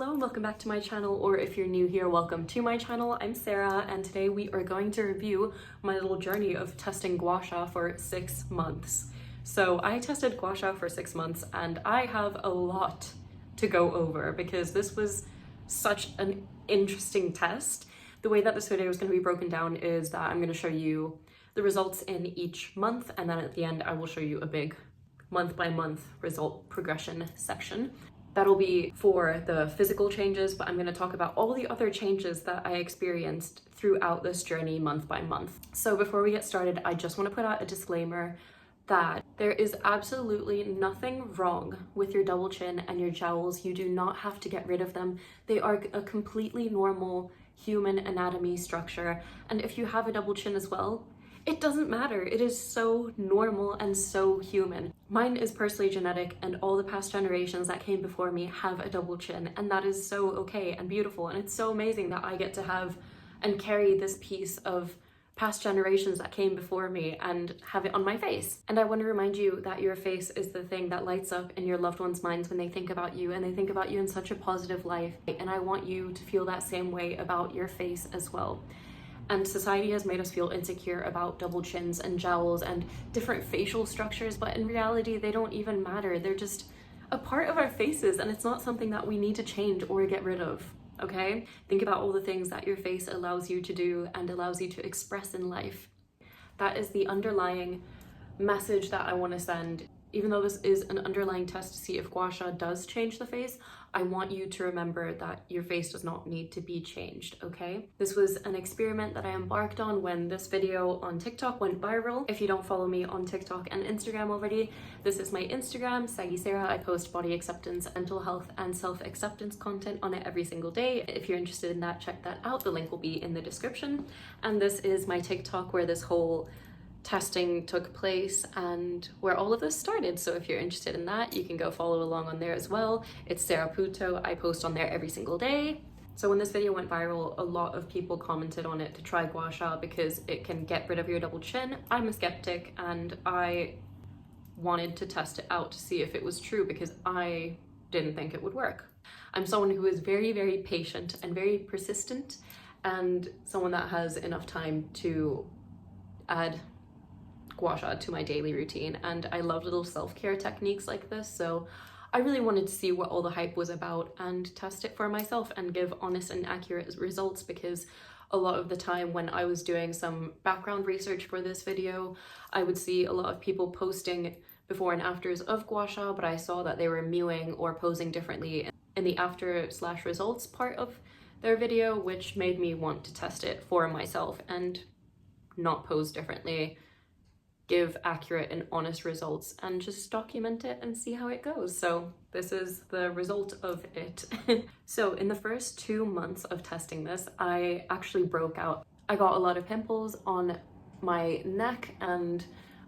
Hello and welcome back to my channel, or if you're new here, welcome to my channel. I'm Sarah and today we are going to review my little journey of testing gua sha for 6 months. So I tested gua sha for 6 months and I have a lot to go over because this was such an interesting test. The way that this video is going to be broken down is that I'm going to show you the results in each month, and then at the end I will show you a big month by month result progression section. That'll be for the physical changes, but I'm going to talk about all the other changes that I experienced throughout this journey month by month. So before we get started, I just want to put out a disclaimer that there is absolutely nothing wrong with your double chin and your jowls. You do not have to get rid of them. They are a completely normal human anatomy structure. And if you have a double chin as well, it doesn't matter. It is so normal and so human. Mine is personally genetic, and all the past generations that came before me have a double chin, and that is so okay and beautiful. And it's so amazing that I get to have and carry this piece of past generations that came before me and have it on my face. And I want to remind you that your face is the thing that lights up in your loved ones' minds when they think about you, and they think about you in such a positive light. And I want you to feel that same way about your face as well. And society has made us feel insecure about double chins and jowls and different facial structures, but in reality, they don't even matter. They're just a part of our faces, and it's not something that we need to change or get rid of, okay? Think about all the things that your face allows you to do and allows you to express in life. That is the underlying message that I want to send. Even though this is an underlying test to see if gua sha does change the face, I want you to remember that your face does not need to be changed, okay? This was an experiment that I embarked on when this video on TikTok went viral. If you don't follow me on TikTok and Instagram already, this is my Instagram, Saggy Sarah. I post body acceptance, mental health, and self-acceptance content on it every single day. If you're interested in that, check that out. The link will be in the description. And this is my TikTok where this whole testing took place and where all of this started. So if you're interested in that, you can go follow along on there as well. It's Sarah Puto. I post on there every single day. So when this video went viral, a lot of people commented on it to try gua sha because it can get rid of your double chin. I'm a skeptic and I wanted to test it out to see if it was true because I didn't think it would work. I'm someone who is very, very patient and very persistent, and someone that has enough time to add gua sha to my daily routine, and I love little self-care techniques like this, so I really wanted to see what all the hype was about and test it for myself and give honest and accurate results, because a lot of the time when I was doing some background research for this video, I would see a lot of people posting before and afters of gua sha, but I saw that they were mewing or posing differently in the after/results part of their video, which made me want to test it for myself and not pose differently, give accurate and honest results, and just document it and see how it goes. So this is the result of it. So in the first 2 months of testing this, I actually broke out. I got a lot of pimples on my neck and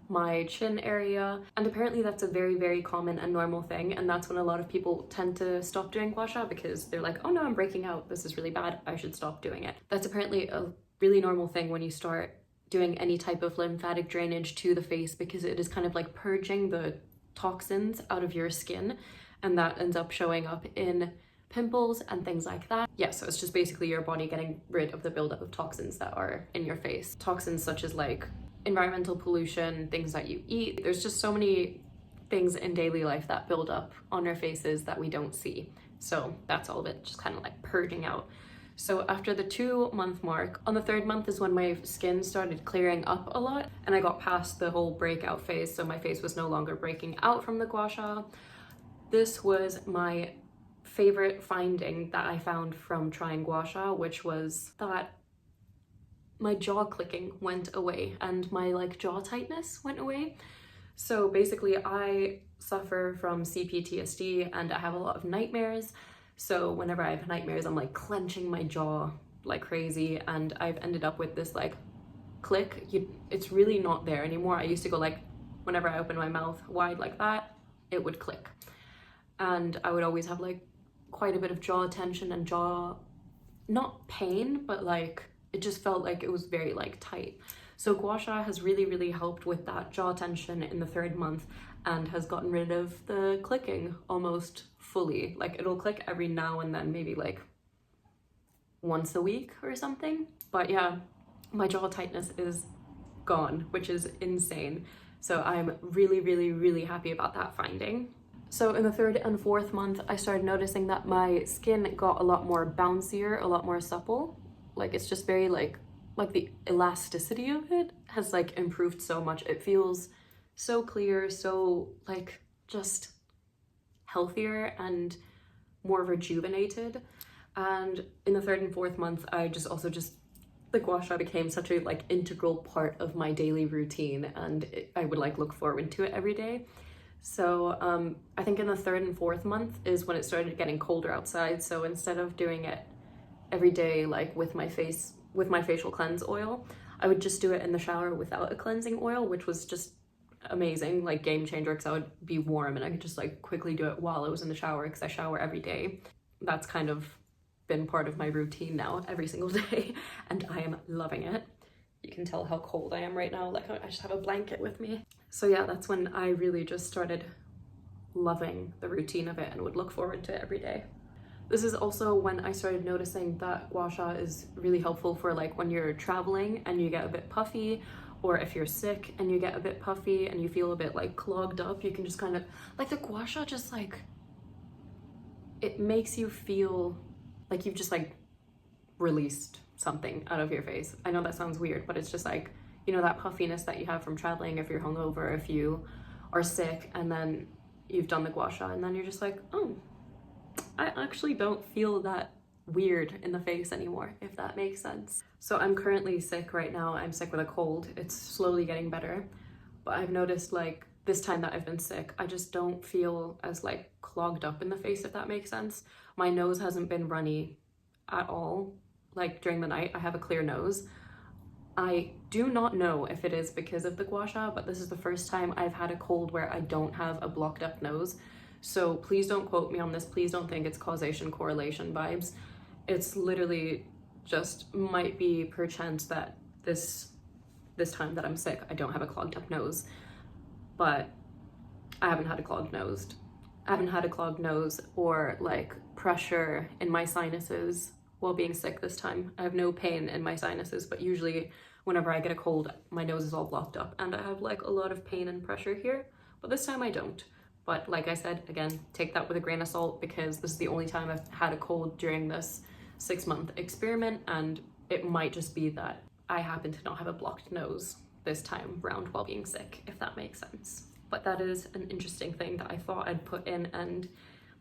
my chin area, and apparently that's a very, very common and normal thing, and that's when a lot of people tend to stop doing gua sha because they're like, oh no, I'm breaking out, this is really bad, I should stop doing it. That's apparently a really normal thing when you start doing any type of lymphatic drainage to the face, because it is kind of like purging the toxins out of your skin, and that ends up showing up in pimples and things like that. Yeah, so it's just basically your body getting rid of the buildup of toxins that are in your face. Toxins such as like environmental pollution, things that you eat. There's just so many things in daily life that build up on our faces that we don't see. So that's all of it, just kind of like purging out. So after the 2-month mark, on the 3rd month is when my skin started clearing up a lot, and I got past the whole breakout phase, so my face was no longer breaking out from the gua sha. This was my favorite finding that I found from trying gua sha, which was that my jaw clicking went away and my like jaw tightness went away. So basically I suffer from CPTSD and I have a lot of nightmares. So whenever I have nightmares, I'm like clenching my jaw like crazy, and I've ended up with this like click. It's really not there anymore. I used to go like, whenever I open my mouth wide like that, it would click. And I would always have like quite a bit of jaw tension and jaw, not pain, but like it just felt like it was very like tight. So gua sha has really, really helped with that jaw tension in the 3rd month. and has gotten rid of the clicking almost fully. Like it'll click every now and then, maybe like once a week or something. But yeah, my jaw tightness is gone, which is insane. So I'm really, really, really happy about that finding. So in the 3rd and 4th month, I started noticing that my skin got a lot more bouncier, a lot more supple. Like it's just very like the elasticity of it has like improved so much. It feels so clear, so like just healthier and more rejuvenated. And in the 3rd and 4th month, I just the gua sha became such a like integral part of my daily routine, and I would like look forward to it every day. So I think in the 3rd and 4th month is when it started getting colder outside. So instead of doing it every day like with my facial cleanse oil, I would just do it in the shower without a cleansing oil, which was just amazing, like game changer, because I would be warm and I could just like quickly do it while I was in the shower, because I shower every day. That's kind of been part of my routine now every single day, and I am loving it. You can tell how cold I am right now, like I just have a blanket with me. So yeah, that's when I really just started loving the routine of it and would look forward to it every day. This is also when I started noticing that gua sha is really helpful for like when you're traveling and you get a bit puffy, or if you're sick and you get a bit puffy and you feel a bit like clogged up, you can just kind of like the gua sha just like, it makes you feel like you've just like released something out of your face. I know that sounds weird, but it's just like, you know, that puffiness that you have from traveling, if you're hungover, if you are sick, and then you've done the gua sha, and then you're just like, oh, I actually don't feel that weird in the face anymore, if that makes sense. So I'm currently sick right now. I'm sick with a cold. It's slowly getting better, but I've noticed like this time that I've been sick, I just don't feel as like clogged up in the face, if that makes sense. My nose hasn't been runny at all. Like during the night, I have a clear nose. I do not know if it is because of the gua sha, but this is the first time I've had a cold where I don't have a blocked up nose. So please don't quote me on this. Please don't think it's causation correlation vibes. It's literally just might be perchance that this time that I'm sick, I don't have a clogged up nose, but I haven't had a clogged nose. I haven't had a clogged nose or like pressure in my sinuses while being sick this time. I have no pain in my sinuses, but usually whenever I get a cold, my nose is all blocked up and I have like a lot of pain and pressure here, but this time I don't. But like I said, again, take that with a grain of salt, because this is the only time I've had a cold during this 6-month experiment, and it might just be that I happen to not have a blocked nose this time round while being sick, if that makes sense. But that is an interesting thing that I thought I'd put in and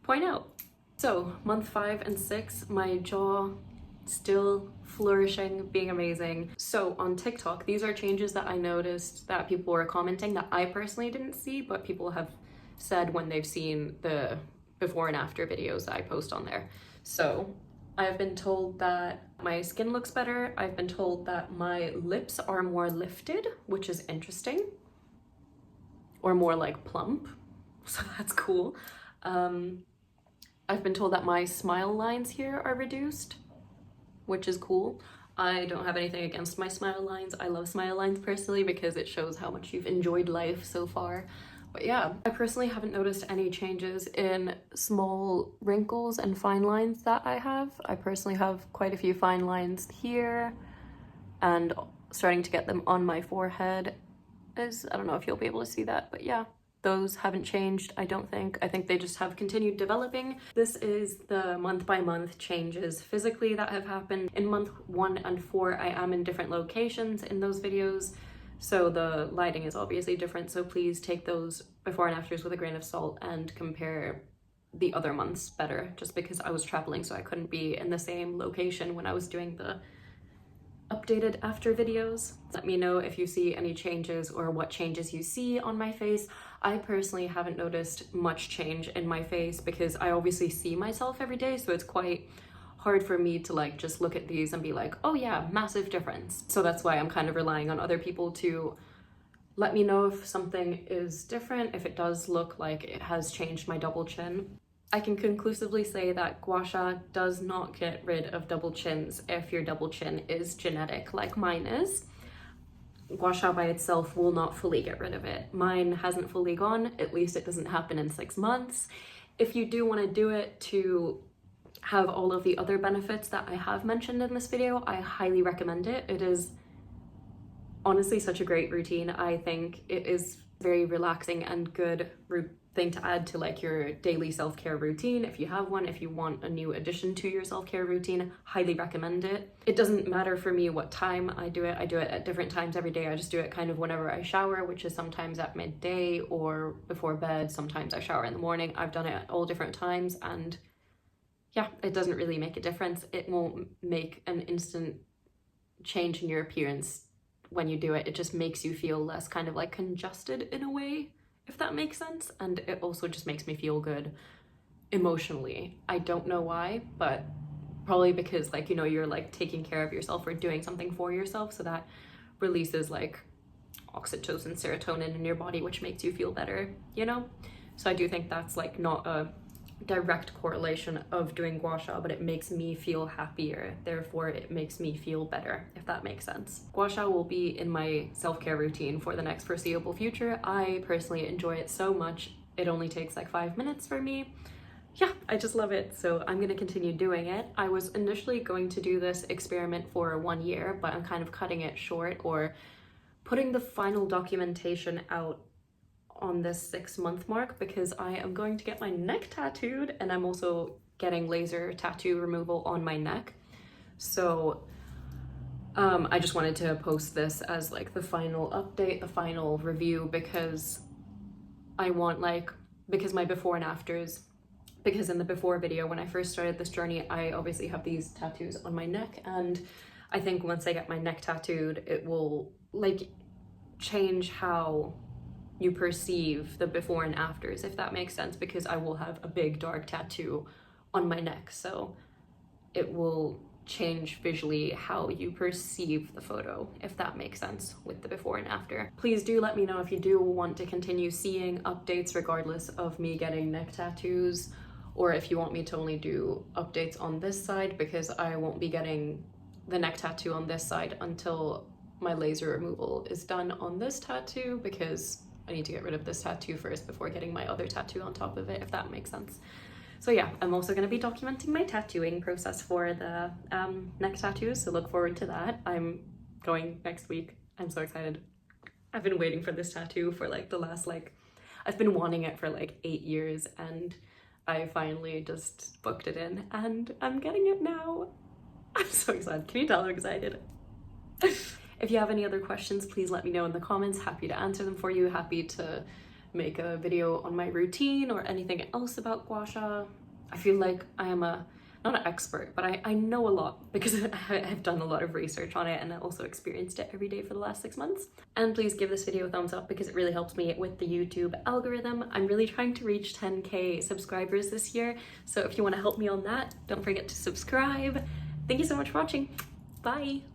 point out. So month 5 and 6, my jaw still flourishing, being amazing. So on TikTok, these are changes that I noticed that people were commenting that I personally didn't see, but people have said when they've seen the before and after videos that I post on there. So I've been told that my skin looks better. I've been told that my lips are more lifted, which is interesting, or more like plump, so that's cool. I've been told that my smile lines here are reduced, which is cool. I don't have anything against my smile lines. I love smile lines personally because it shows how much you've enjoyed life so far. But yeah, I personally haven't noticed any changes in small wrinkles and fine lines that I have. I personally have quite a few fine lines here and starting to get them on my forehead. I don't know if you'll be able to see that, but yeah, those haven't changed, I don't think. I think they just have continued developing. This is the month by month changes physically that have happened. In month 1 and 4, I am in different locations in those videos, so the lighting is obviously different, so please take those before and afters with a grain of salt and compare the other months better, just because I was traveling, so I couldn't be in the same location when I was doing the updated after videos. Let me know if you see any changes or what changes you see on my face. I personally haven't noticed much change in my face because I obviously see myself every day, so it's quite hard for me to like just look at these and be like, oh yeah, massive difference. So that's why I'm kind of relying on other people to let me know if something is different, if it does look like it has changed my double chin. I can conclusively say that gua sha does not get rid of double chins if your double chin is genetic like mine is. gua sha by itself will not fully get rid of it. Mine hasn't fully gone, at least it doesn't happen in 6 months. If you do want to do it to have all of the other benefits that I have mentioned in this video, I highly recommend it. It is honestly such a great routine. I think it is very relaxing and good thing to add to like your daily self-care routine if you have one. If you want a new addition to your self-care routine, highly recommend it. It doesn't matter for me what time I do it. I do it at different times every day. I just do it kind of whenever I shower, which is sometimes at midday or before bed. Sometimes I shower in the morning. I've done it at all different times, and yeah, it doesn't really make a difference. It won't make an instant change in your appearance when you do it. It just makes you feel less kind of like congested in a way, if that makes sense. And it also just makes me feel good emotionally. I don't know why, but probably because like, you know, you're like taking care of yourself or doing something for yourself, so that releases like oxytocin, serotonin in your body, which makes you feel better, you know? So I do think that's like not a direct correlation of doing gua sha, but it makes me feel happier, therefore it makes me feel better, if that makes sense. Gua sha will be in my self-care routine for the next foreseeable future. I personally enjoy it so much. It only takes like 5 minutes for me. Yeah, I just love it, so I'm gonna continue doing it. I was initially going to do this experiment for 1 year, but I'm kind of cutting it short, or putting the final documentation out on this 6-month mark, because I am going to get my neck tattooed, and I'm also getting laser tattoo removal on my neck. So I just wanted to post this as like the final update, the final review, because I want because my before and afters, because in the before video when I first started this journey, I obviously have these tattoos on my neck, and I think once I get my neck tattooed, it will like change how you perceive the before and afters, if that makes sense, because I will have a big dark tattoo on my neck, so it will change visually how you perceive the photo, if that makes sense, with the before and after. Please do let me know if you do want to continue seeing updates regardless of me getting neck tattoos, or if you want me to only do updates on this side, because I won't be getting the neck tattoo on this side until my laser removal is done on this tattoo, because I need to get rid of this tattoo first before getting my other tattoo on top of it, if that makes sense. So yeah, I'm also going to be documenting my tattooing process for the neck tattoos, so look forward to that. I'm going next week. I'm so excited. I've been waiting for this tattoo for like the last I've been wanting it for like 8 years, and I finally just booked it in, and I'm getting it now. I'm so excited. Can you tell I'm excited? If you have any other questions, please let me know in the comments. Happy to answer them for you. Happy to make a video on my routine or anything else about gua sha. I feel like I am not an expert, but I know a lot because I've done a lot of research on it, and I also experienced it every day for the last 6 months. And please give this video a thumbs up because it really helps me with the YouTube algorithm. I'm really trying to reach 10K subscribers this year, so if you want to help me on that, don't forget to subscribe. Thank you so much for watching. Bye!